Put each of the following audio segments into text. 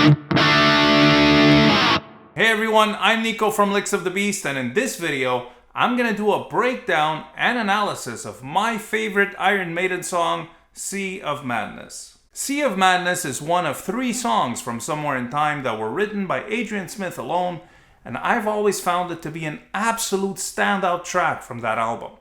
Hey everyone, I'm Nico from Licks of the Beast, and in this video, I'm gonna do a breakdown and analysis of my favorite Iron Maiden song, Sea of Madness. Sea of Madness is one of 3 songs from Somewhere in Time that were written by Adrian Smith alone, and I've always found it to be an absolute standout track from that album.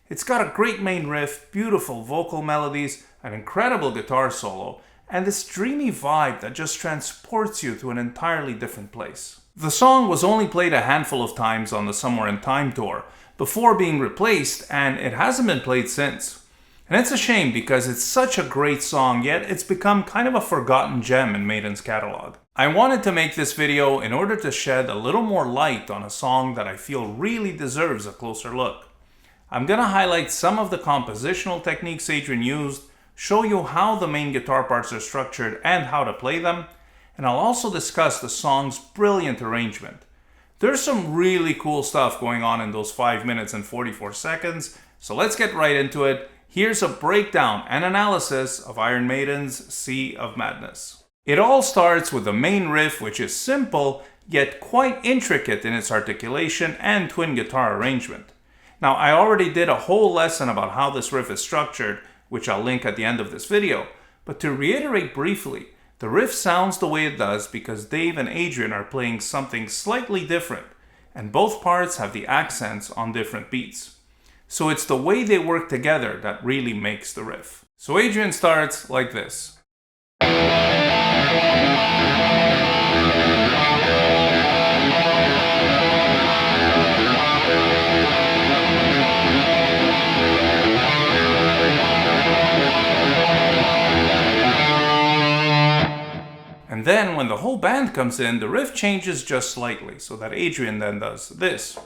It's got a great main riff, beautiful vocal melodies, an incredible guitar solo, and this dreamy vibe that just transports you to an entirely different place. The song was only played a handful of times on the Somewhere in Time tour before being replaced, and it hasn't been played since. And it's a shame because it's such a great song, yet it's become kind of a forgotten gem in Maiden's catalog. I wanted to make this video in order to shed a little more light on a song that I feel really deserves a closer look. I'm gonna highlight some of the compositional techniques Adrian used, show you how the main guitar parts are structured and how to play them, and I'll also discuss the song's brilliant arrangement. There's some really cool stuff going on in those 5 minutes and 44 seconds, so let's get right into it. Here's a breakdown and analysis of Iron Maiden's Sea of Madness. It all starts with the main riff, which is simple, yet quite intricate in its articulation and twin guitar arrangement. Now, I already did a whole lesson about how this riff is structured, which I'll link at the end of this video, but to reiterate briefly, the riff sounds the way it does because Dave and Adrian are playing something slightly different, and both parts have the accents on different beats. So it's the way they work together that really makes the riff. So Adrian starts like this. And then when the whole band comes in, the riff changes just slightly, so that Adrian then does this.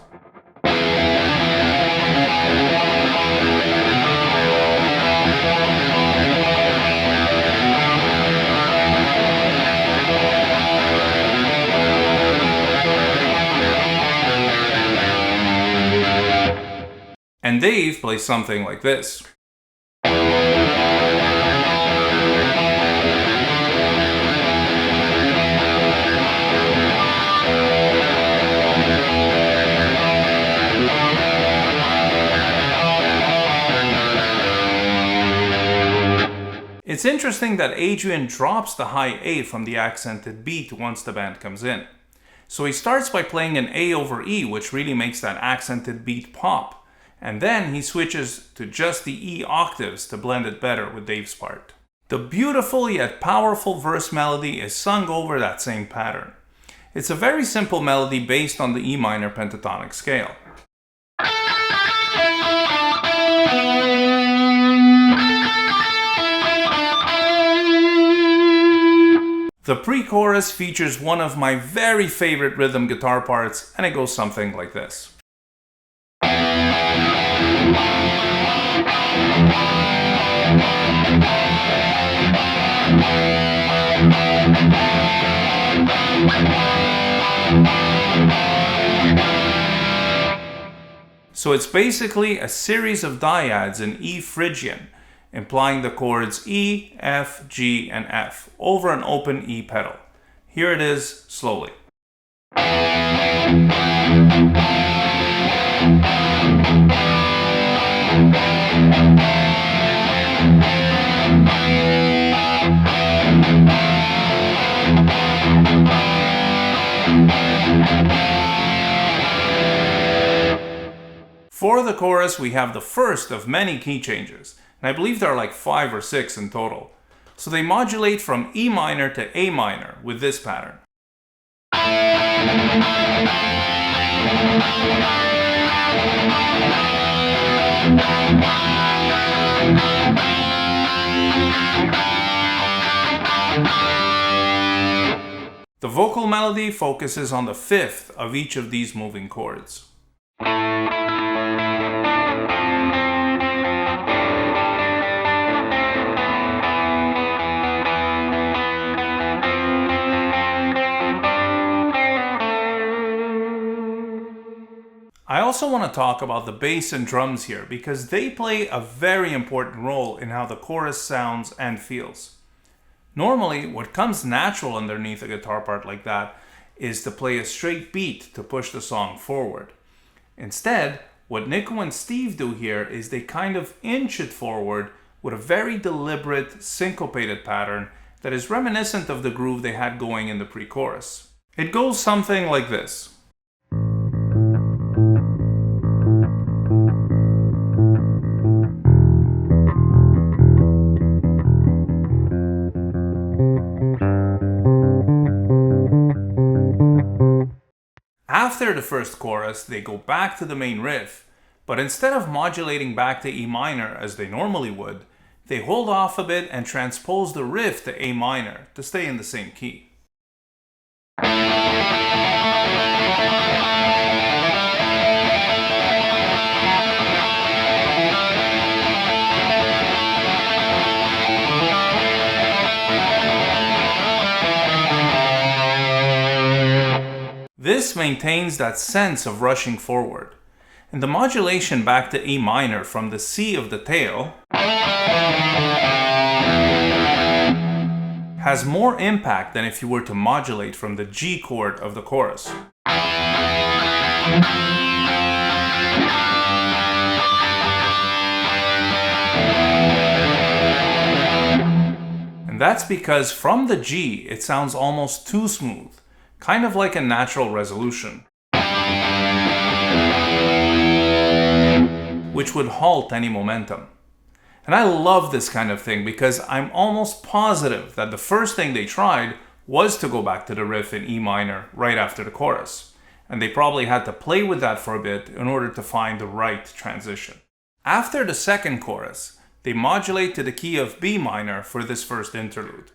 And Dave plays something like this. It's interesting that Adrian drops the high A from the accented beat once the band comes in. So he starts by playing an A over E, which really makes that accented beat pop. And then he switches to just the E octaves to blend it better with Dave's part. The beautiful yet powerful verse melody is sung over that same pattern. It's a very simple melody based on the E minor pentatonic scale. The pre-chorus features one of my very favorite rhythm guitar parts, and it goes something like this. So it's basically a series of dyads in E Phrygian, implying the chords E, F, G, and F over an open E pedal. Here it is slowly. For the chorus, we have the first of many key changes, and I believe there are like 5 or 6 in total. So they modulate from E minor to A minor with this pattern. The vocal melody focuses on the 5th of each of these moving chords. I also want to talk about the bass and drums here because they play a very important role in how the chorus sounds and feels. Normally, what comes natural underneath a guitar part like that is to play a straight beat to push the song forward. Instead, what Nico and Steve do here is they kind of inch it forward with a very deliberate, syncopated pattern that is reminiscent of the groove they had going in the pre-chorus. It goes something like this. After the first chorus, they go back to the main riff, but instead of modulating back to E minor as they normally would, they hold off a bit and transpose the riff to A minor to stay in the same key. This maintains that sense of rushing forward, and the modulation back to E minor from the C of the tail has more impact than if you were to modulate from the G chord of the chorus. And that's because from the G it sounds almost too smooth, kind of like a natural resolution, which would halt any momentum. And I love this kind of thing because I'm almost positive that the first thing they tried was to go back to the riff in E minor right after the chorus, and they probably had to play with that for a bit in order to find the right transition. After the second chorus, they modulate to the key of B minor for this first interlude.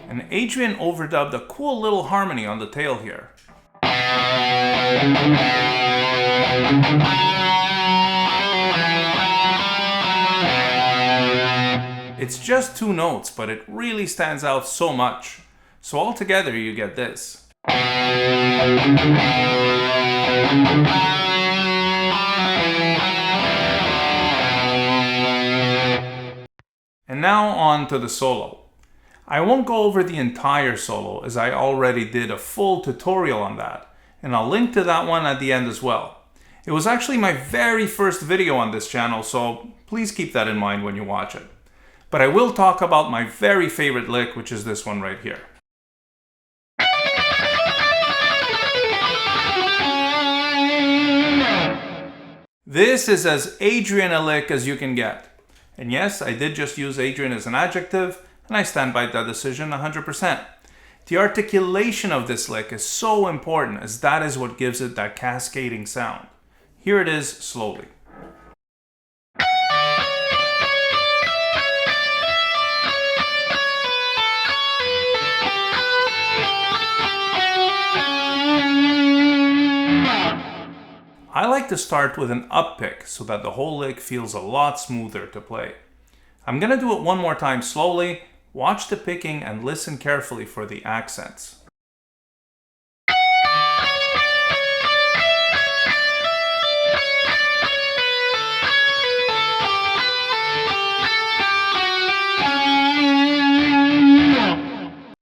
And Adrian overdubbed a cool little harmony on the tail here. It's just two notes, but it really stands out so much. So altogether you get this. And now on to the solo. I won't go over the entire solo as I already did a full tutorial on that, and I'll link to that one at the end as well. It was actually my very first video on this channel, so please keep that in mind when you watch it. But I will talk about my very favorite lick, which is this one right here. This is as Adrian a lick as you can get. And yes, I did just use Adrian as an adjective, and I stand by that decision 100%. The articulation of this lick is so important as that is what gives it that cascading sound. Here it is slowly. I like to start with an up pick so that the whole lick feels a lot smoother to play. I'm gonna do it one more time slowly, watch the picking and listen carefully for the accents.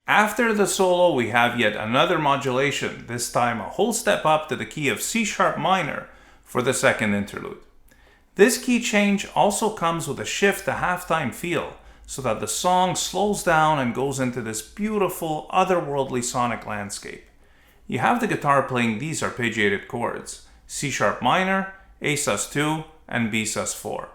After the solo, we have yet another modulation, this time a whole step up to the key of C sharp minor for the second interlude. This key change also comes with a shift to halftime feel, so that the song slows down and goes into this beautiful, otherworldly sonic landscape. You have the guitar playing these arpeggiated chords, C sharp minor, A sus2, and B sus4.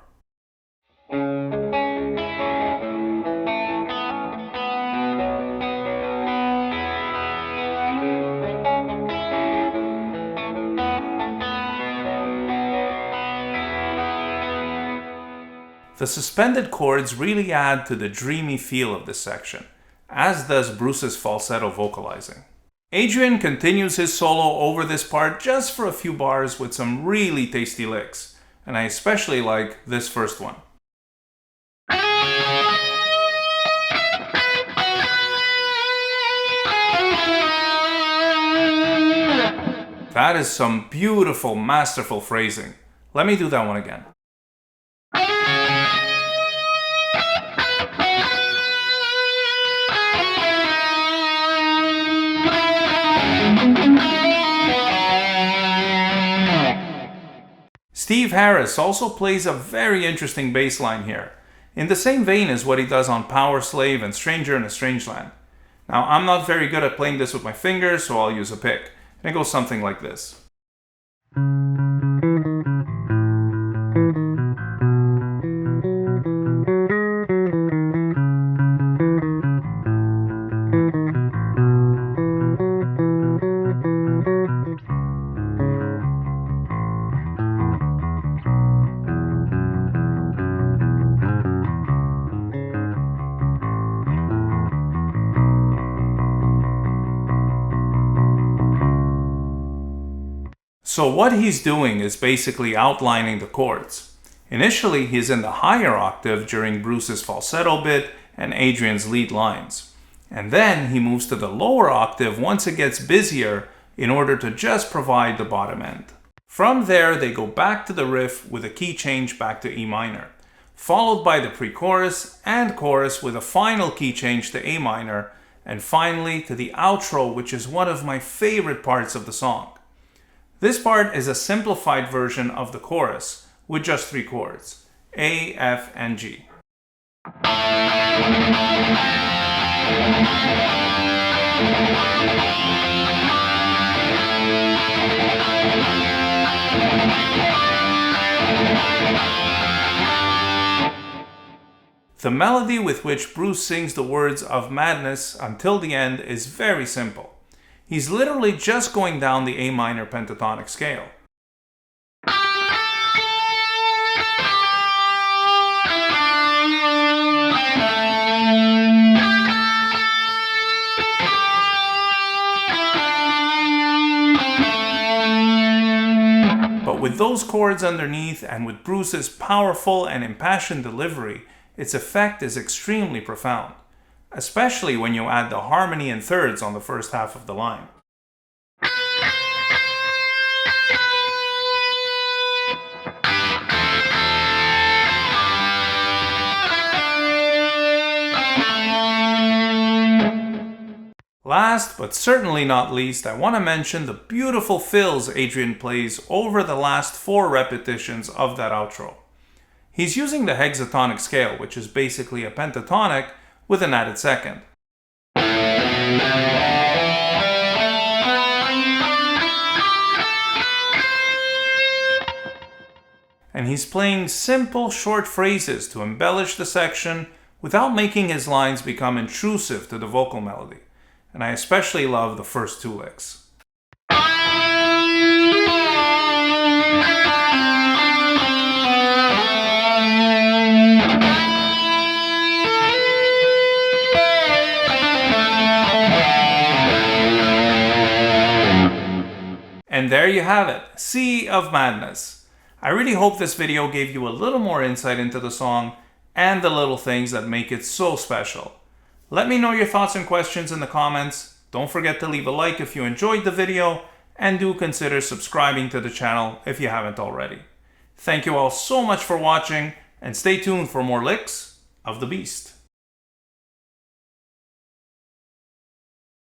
The suspended chords really add to the dreamy feel of this section, as does Bruce's falsetto vocalizing. Adrian continues his solo over this part just for a few bars with some really tasty licks, and I especially like this first one. That is some beautiful, masterful phrasing. Let me do that one again. Steve Harris also plays a very interesting bass line here, in the same vein as what he does on Power Slave and Stranger in a Strange Land. Now, I'm not very good at playing this with my fingers, so I'll use a pick. And it goes something like this. So what he's doing is basically outlining the chords. Initially, he's in the higher octave during Bruce's falsetto bit and Adrian's lead lines. And then he moves to the lower octave once it gets busier in order to just provide the bottom end. From there, they go back to the riff with a key change back to E minor, followed by the pre-chorus and chorus with a final key change to A minor, and finally to the outro, which is one of my favorite parts of the song. This part is a simplified version of the chorus with just 3 chords, A, F, and G. The melody with which Bruce sings the words of Madness until the end is very simple. He's literally just going down the A minor pentatonic scale. But with those chords underneath and with Bruce's powerful and impassioned delivery, its effect is extremely profound, especially when you add the harmony in thirds on the first half of the line. Last, but certainly not least, I want to mention the beautiful fills Adrian plays over the last 4 repetitions of that outro. He's using the hexatonic scale, which is basically a pentatonic with an added second. And he's playing simple, short phrases to embellish the section without making his lines become intrusive to the vocal melody. And I especially love the first 2 licks. And there you have it, Sea of Madness. I really hope this video gave you a little more insight into the song and the little things that make it so special. Let me know your thoughts and questions in the comments. Don't forget to leave a like if you enjoyed the video, and do consider subscribing to the channel if you haven't already. Thank you all so much for watching, and stay tuned for more licks of the beast.